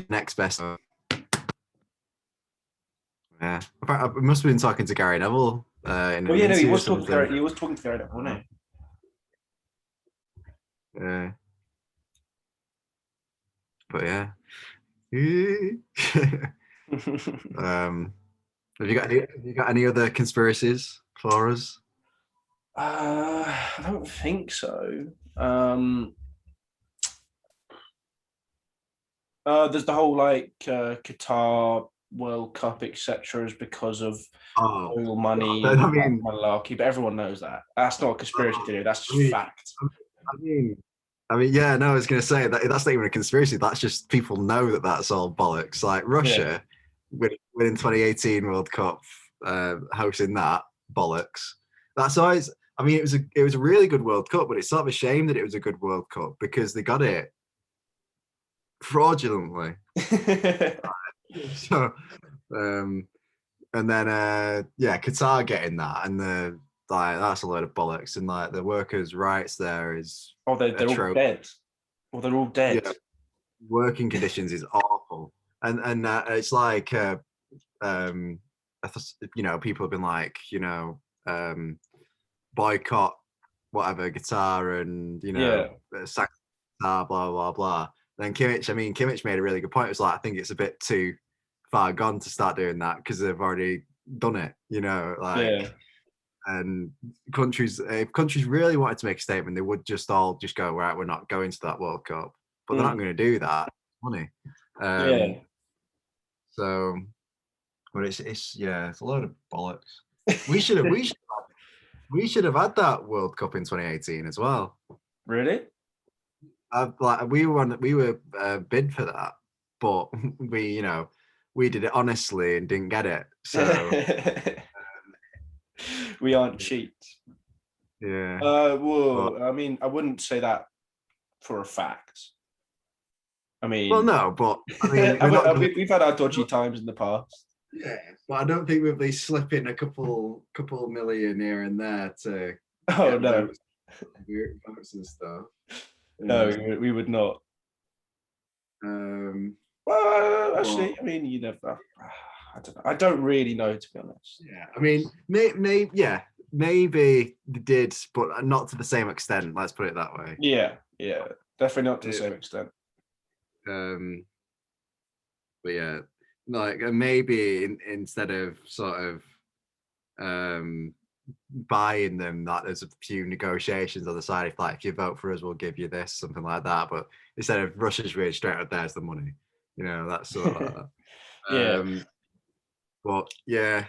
next best, yeah, I must have been talking to Gary Neville. He was talking to Gary Neville, wasn't he? Yeah. But yeah. um, have you got any other conspiracies for us? I don't think so. There's the whole like Qatar World Cup, etc., is because of Oh, oil money I and mean, malarkey, but everyone knows that. That's not a conspiracy theory. That's I just mean, fact. I mean, yeah. No, I was going to say that that's not even a conspiracy. That's just people know that that's all bollocks. Like Yeah. Russia winning 2018 World Cup, hosting that bollocks. That's always. I mean, it was a really good World Cup, but it's sort of a shame that it was a good World Cup because they got it fraudulently. So, um, and then yeah, Qatar getting that, and the like that's a load of bollocks, and like the workers' rights there is Oh, a they're all trope. dead. Well, they're all dead. Yeah, working conditions is awful, and it's like you know, people have been like, you know, boycott whatever guitar and you know Yeah. sack guitar, blah blah blah. Then Kimmich made a really good point. It was like I think it's a bit too far gone to start doing that because they've already done it, you know, like. Yeah. And countries, if countries really wanted to make a statement, they would just all just go, right, we're not going to that World Cup, but they're not Mm. going to do that. Money. Yeah. So, but it's yeah, it's a load of bollocks. We should have we should have had that World Cup in 2018 as well. Really? Like we were bid for that, but we you know we did it honestly and didn't get it. So We aren't cheats. yeah, but Well, I mean, I wouldn't say that for a fact. I well, mean, no, but I mean we're not gonna. we've had our dodgy times in the past. Yeah, but I don't think we'll be slipping a couple million here and there to Oh get no, votes and stuff. no, Yeah. we would not. Um, Well, but actually, I mean, you never. I don't know. I don't really know, to be honest. yeah, I mean, maybe they did, but not to the same extent. Let's put it that way. Yeah, yeah, definitely not to the It- same extent. um, but yeah, like maybe instead of sort of buying them, that there's a few negotiations on the side. If like if you vote for us, we'll give you this, something like that. But instead of Russia's really straight up, there's the money. You know, that's sort of like that. Yeah, But yeah,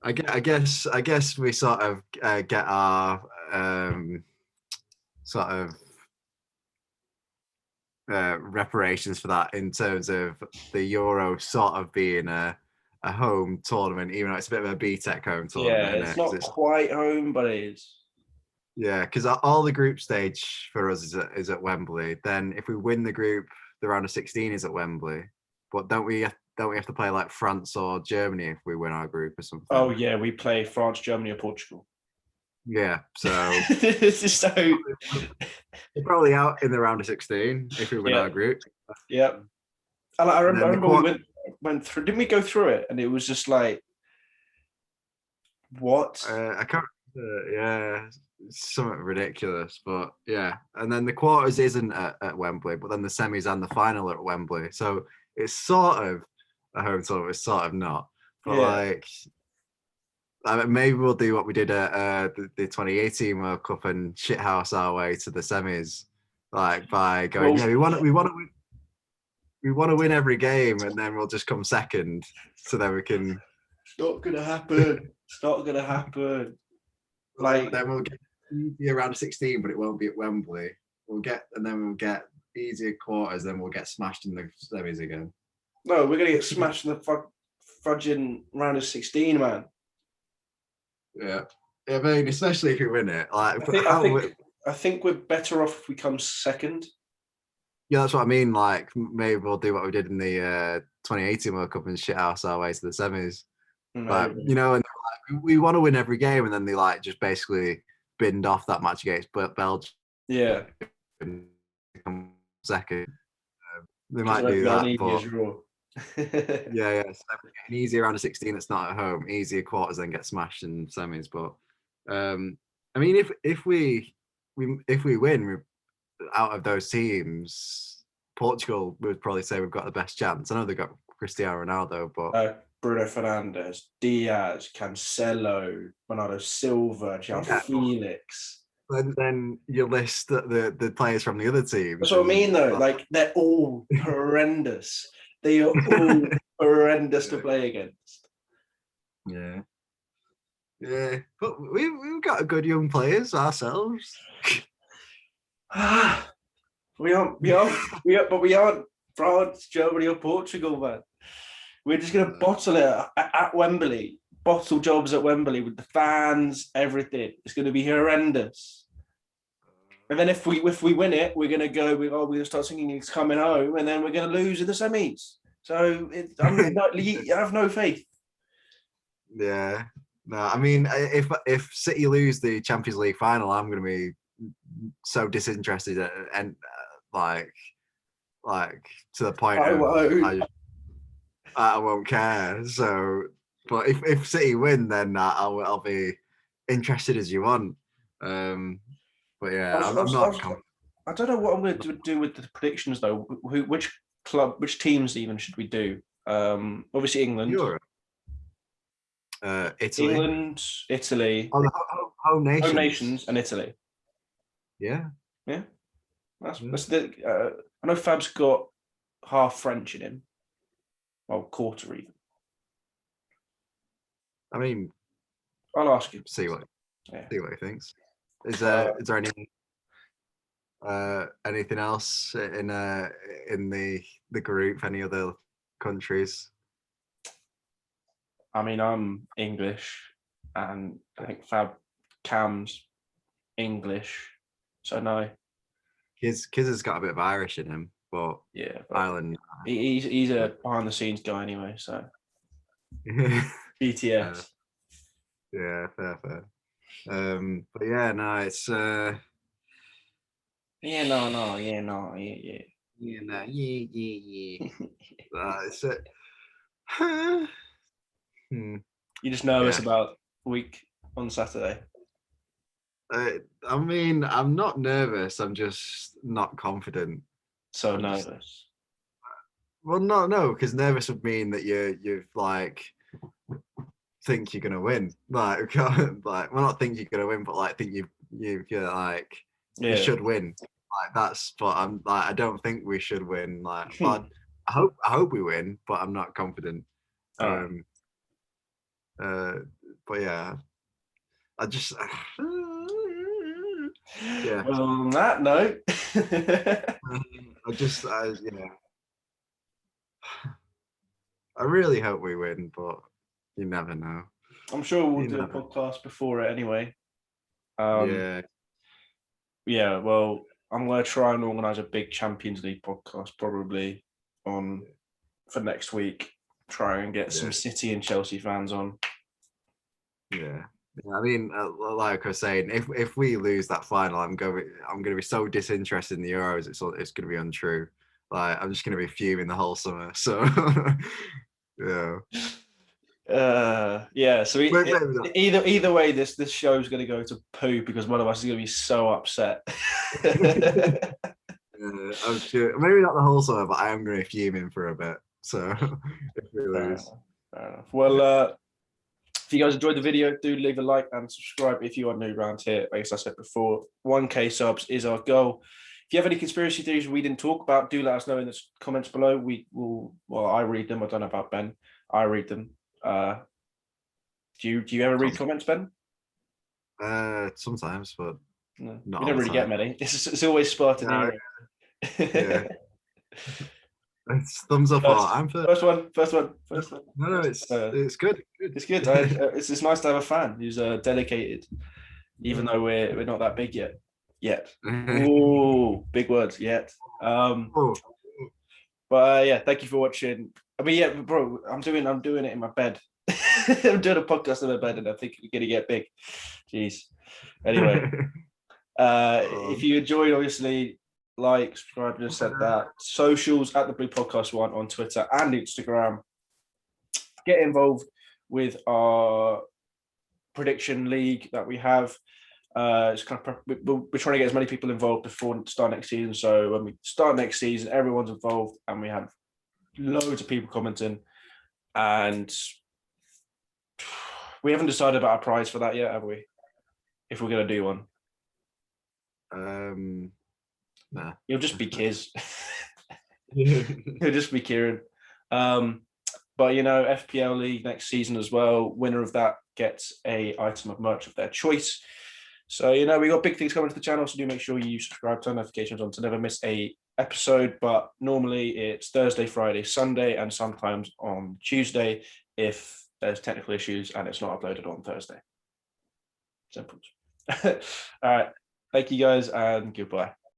I guess we sort of get our sort of reparations for that in terms of the Euro sort of being a home tournament, even though it's a bit of a BTEC home yeah. tournament, isn't It's it? 'Cause not quite home, but it is. yeah, because all the group stage for us is at Wembley. Then if we win the group, the round of 16 is at Wembley. But don't we have to play like France or Germany if we win our group or Oh something? yeah, we play France, Germany, or Portugal. Yeah, so So we're probably out in the round of 16 if we win yeah, our group. yeah. And And I then the remember we quarter, went through. Didn't we go through it? And it was just like, what? I can't. Yeah, it's something ridiculous, but yeah. And then the quarters isn't at Wembley, but then the semis and the final are at Wembley. So it's sort of a home tournament, it's sort of not. But Yeah, like, I mean, maybe we'll do what we did at the 2018 World Cup and shithouse our way to the semis, like by going, well, yeah, we want to win every game, and then we'll just come second, so then we can. it's not gonna happen. It's not gonna happen. Like, Then we'll get easier round of 16, but it won't be at Wembley. And then we'll get easier quarters, then we'll get smashed in the semis again. no, we're gonna get smashed in the fudging round of 16, man. Yeah, I mean, especially if you win it. Like, I think we're better off if we come second. yeah, that's what I mean. Like, maybe we'll do what we did in the 2018 World Cup and shit house our way to the semis. But Maybe. you know, and like, we want to win every game, and then they like just basically binned off that match against Belgium Yeah. and come second. They Because might do we got an that, easier but draw. yeah. So an easier round of 16 that's not at home, easier quarters, then get smashed in semis. But I mean, if we win, out of those teams, Portugal would probably say we've got the best chance. I know they've got Cristiano Ronaldo, but Bruno Fernandes, Diaz, Cancelo, Bernardo Silva, João Yeah. Felix. then you list the players from the other teams. That's what I mean, though. and, Like, they're all horrendous. They are all horrendous to play against. Yeah. Yeah, but we've got good young players ourselves. we aren't, but we aren't France, Germany, or Portugal, man. We're just gonna bottle it at Wembley, bottle jobs at Wembley with the fans, everything. It's gonna be horrendous. And then if we win it, we're gonna go. We're gonna start singing "It's Coming Home," and then we're gonna lose in the semis. So I have no faith. Yeah. No, I mean, if City lose the Champions League final, I'm going to be so disinterested and like to the point I of won't. I won't care. So, but if City win, then I'll be interested as you want. But yeah, I'm not. I don't know what I'm going to do with the predictions though. Which teams even should we do? Obviously England. Europe. Italy. England, Italy. Oh, the home nations. Home nations and Italy. Yeah. Yeah. That's the. I know Fab's got half French in him. Well, quarter even. I mean, I'll ask him. See what he thinks. Is there anything else in the group? Any other countries? I mean, I'm English, and I think Cam's English, so no. Kiz has got a bit of Irish in him, but yeah, Ireland. He's a behind the scenes guy anyway, so BTS. Yeah, fair. But yeah, no, it's yeah. It's You just nervous about week on Saturday? I mean, I'm not nervous. I'm just not confident. So nervous. Well, no, because nervous would mean that you've like think you're gonna win. Like, well, not think you're gonna win, but like think you're like you should win. Like that's. But I'm like I don't think we should win. Like, but I hope we win, but I'm not confident. But yeah, I just. Yeah. Well, on that note, I really hope we win, but you never know. I'm sure we'll do a podcast before it anyway. Yeah. Well, I'm going to try and organise a big Champions League podcast probably for next week. Try and get some City and Chelsea fans on. Yeah. I mean, like I was saying, if we lose that final, I'm going to be so disinterested in the Euros. It's going to be untrue. Like I'm just going to be fuming the whole summer. So yeah. So either way, this show is going to go to poo because one of us is going to be so upset. I'm sure. Maybe not the whole summer, but I am going to be fuming for a bit. So if we lose. Fair enough. Well, if you guys enjoyed the video, do leave a like and subscribe if you are new around here. As I said before, 1K subs is our goal. If you have any conspiracy theories we didn't talk about, do let us know in the comments below. We will. Well, I read them. I don't know about Ben. I read them. Do you ever read comments, Ben? Sometimes, but no, you don't really get many. It's always Spartan. Yeah. It's thumbs up. First one. No, it's good. It's good. It's nice to have a fan who's dedicated, even though we're not that big yet. Ooh, big words. Yet. But yeah, thank you for watching. I mean, yeah, bro, I'm doing it in my bed. I'm doing a podcast in my bed, and I think we're gonna get big. Jeez. Anyway, if you enjoyed, obviously. Like, subscribe, just said that. Socials at the Blue Podcast One on Twitter and Instagram. Get involved with our prediction league that we have. It's kind of we're trying to get as many people involved before start next season. So when we start next season, everyone's involved, and we have loads of people commenting. And we haven't decided about a prize for that yet, have we? If we're going to do one, Nah. it'll just be Kiz. It'll just be Kieran. But FPL League next season as well. Winner of that gets a item of merch of their choice. So we got big things coming to the channel. So do make sure you subscribe, turn notifications on to never miss a episode. But normally it's Thursday, Friday, Sunday, and sometimes on Tuesday if there's technical issues and it's not uploaded on Thursday. Simple. All right. Thank you guys and goodbye.